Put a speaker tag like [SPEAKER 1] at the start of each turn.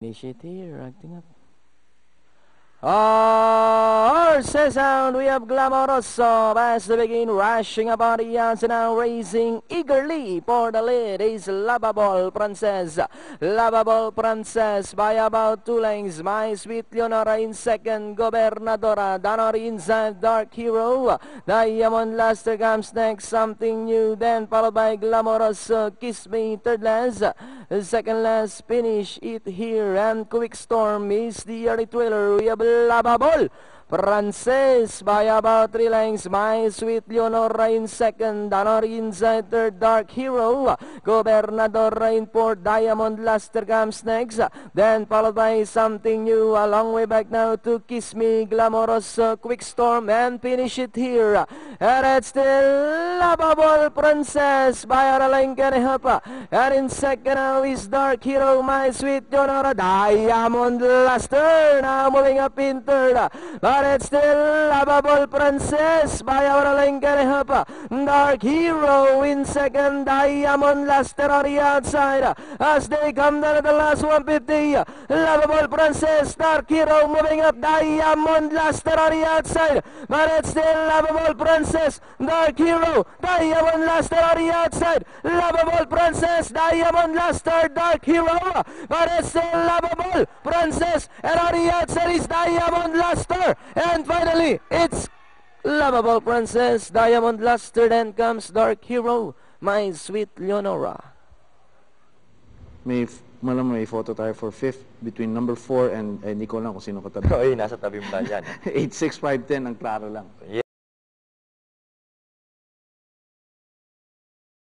[SPEAKER 1] Finish it here, acting up. Horses sound, we have Glamoroso as they begin rushing about the outside now, racing eagerly for the lead is Lovable Princess. Lovable Princess by about 2 lengths. My Sweet Leonora in second, Gobernadora, Danori inside, Dark Hero. Diamond Luster comes next, Something New, then followed by Glamoroso, Kiss Me, third last. Second last, Finish It Here, and Quick Storm is the early trailer. We have Lovable Princess by about 3 lengths. My Sweet Leonora in second, Danori inside third, Dark Hero, Gobernador in fourth, Diamond Luster comes next, then followed by Something New. A long way back now to Kiss Me, Glamorous, Quick Storm, and Finish It Here. And it's still Lovable Princess by Araling Canihapa. And in second now is Dark Hero, My Sweet Leonora. Diamond Luster now moving up in third. But it's still Lovable Princess by Araling Canihapa. Dark Hero in second, Diamond Luster on the outside. As they come down to the last 150, Lovable Princess, Dark Hero moving up, Diamond Luster on the outside. But it's still Lovable Princess, Dark Hero, Diamond Luster on the outside. Lovable Princess, Diamond Luster, Dark Hero. But it's still Lovable Princess, and on the outside is Diamond Luster. And finally, it's Lovable Princess, Diamond Luster, then comes Dark Hero, My Sweet Leonora.
[SPEAKER 2] May photo tayo for fifth between number 4 and Nicole lang kung sino katabi.
[SPEAKER 3] Oy, nasa tabi mo tayo dyan.
[SPEAKER 2] 8, 6, 5, 10 ang klaro lang.